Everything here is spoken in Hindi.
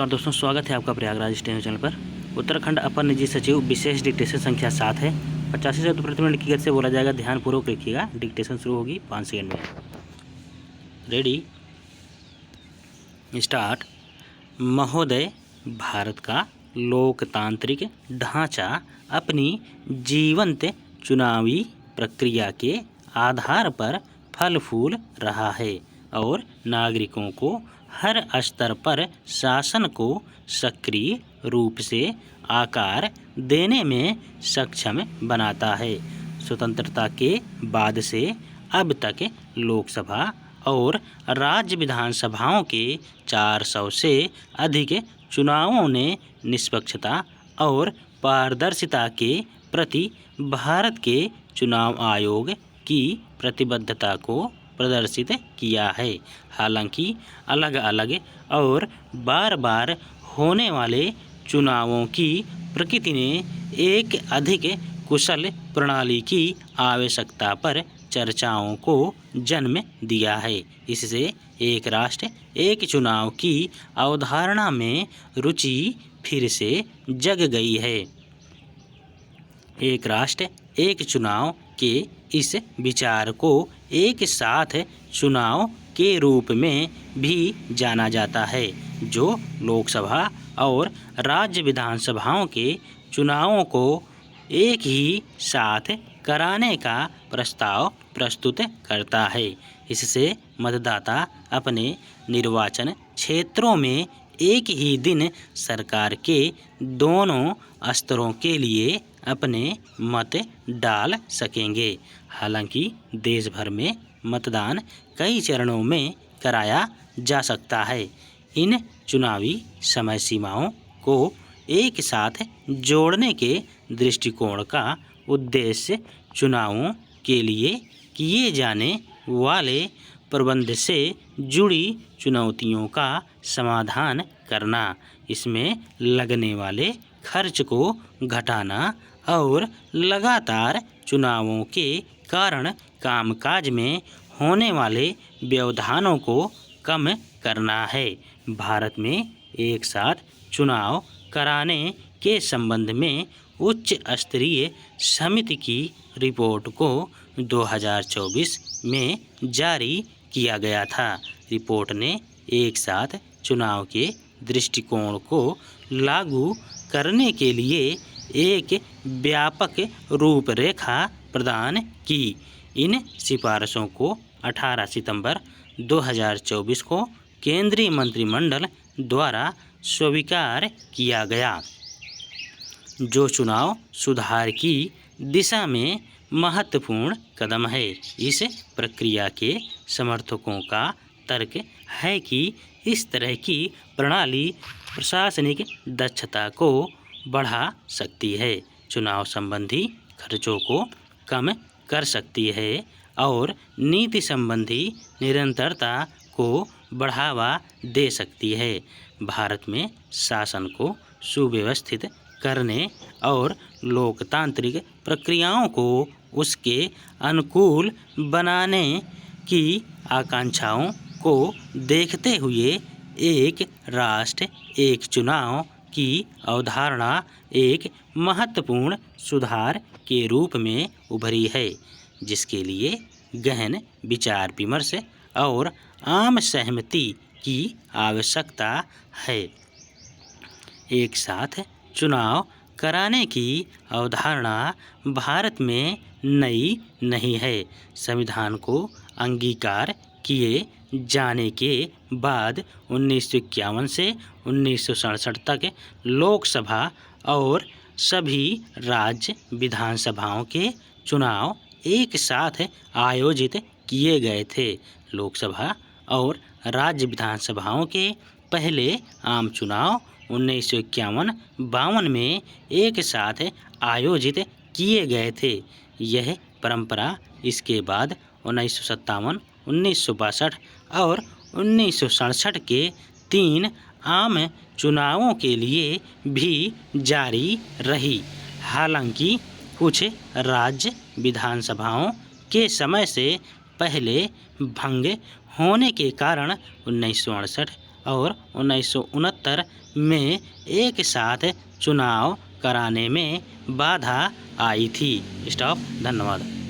नमस्कार दोस्तों, स्वागत है आपका प्रयागराज स्टेशन चैनल पर। उत्तराखंड अपर निजी सचिव विशेष डिक्टेशन संख्या 7 है। 85 शब्द प्रति मिनट की गति से बोला जाएगा। ध्यानपूर्वक लिखिएगा। डिक्टेशन शुरू होगी 5 सेकंड में। Ready, start. महोदय, भारत का लोकतांत्रिक ढांचा अपनी जीवंत चुनावी प्रक्रिया के आधार पर फल फूल रहा है और नागरिकों को हर स्तर पर शासन को सक्रिय रूप से आकार देने में सक्षम बनाता है। स्वतंत्रता के बाद से अब तक लोकसभा और राज्य विधानसभाओं के 400 से अधिक चुनावों ने निष्पक्षता और पारदर्शिता के प्रति भारत के चुनाव आयोग की प्रतिबद्धता को प्रदर्शित किया है। हालांकि अलग अलग और बार बार होने वाले चुनावों की प्रकृति ने एक अधिक कुशल प्रणाली की आवश्यकता पर चर्चाओं को जन्म दिया है। इससे एक राष्ट्र एक चुनाव की अवधारणा में रुचि फिर से जग गई है। एक राष्ट्र एक चुनाव के इस विचार को एक साथ चुनाव के रूप में भी जाना जाता है, जो लोकसभा और राज्य विधानसभाओं के चुनावों को एक ही साथ कराने का प्रस्ताव प्रस्तुत करता है। इससे मतदाता अपने निर्वाचन क्षेत्रों में एक ही दिन सरकार के दोनों स्तरों के लिए अपने मत डाल सकेंगे। हालांकि देश भर में मतदान कई चरणों में कराया जा सकता है। इन चुनावी समय सीमाओं को एक साथ जोड़ने के दृष्टिकोण का उद्देश्य चुनावों के लिए किए जाने वाले प्रबंध से जुड़ी चुनौतियों का समाधान करना, इसमें लगने वाले खर्च को घटाना और लगातार चुनावों के कारण कामकाज में होने वाले व्यवधानों को कम करना है। भारत में एक साथ चुनाव कराने के संबंध में उच्च स्तरीय समिति की रिपोर्ट को 2024 में जारी किया गया था। रिपोर्ट ने एक साथ चुनाव के दृष्टिकोण को लागू करने के लिए एक व्यापक रूपरेखा प्रदान की। इन सिफारिशों को 18 सितंबर 2024 को केंद्रीय मंत्रिमंडल द्वारा स्वीकार किया गया, जो चुनाव सुधार की दिशा में महत्वपूर्ण कदम है। इस प्रक्रिया के समर्थकों का तर्क है कि इस तरह की प्रणाली प्रशासनिक दक्षता को बढ़ा सकती है, चुनाव संबंधी खर्चों को कम कर सकती है और नीति संबंधी निरंतरता को बढ़ावा दे सकती है। भारत में शासन को सुव्यवस्थित करने और लोकतांत्रिक प्रक्रियाओं को उसके अनुकूल बनाने की आकांक्षाओं को देखते हुए एक राष्ट्र एक चुनाव की अवधारणा एक महत्वपूर्ण सुधार के रूप में उभरी है, जिसके लिए गहन विचार विमर्श और आम सहमति की आवश्यकता है। एक साथ चुनाव कराने की अवधारणा भारत में नई नहीं है। संविधान को अंगीकार किए जाने के बाद 1951 से 1967 तक लोकसभा और सभी राज्य विधानसभाओं के चुनाव एक साथ आयोजित किए गए थे। लोकसभा और राज्य विधानसभाओं के पहले आम चुनाव 1951-52 में एक साथ आयोजित किए गए थे। यह परंपरा इसके बाद 1957, 1962 और 1967 के 3 आम चुनावों के लिए भी जारी रही। हालांकि कुछ राज्य विधानसभाओं के समय से पहले भंग होने के कारण 1968 और 1969 में एक साथ चुनाव कराने में बाधा आई थी। स्टॉप। धन्यवाद।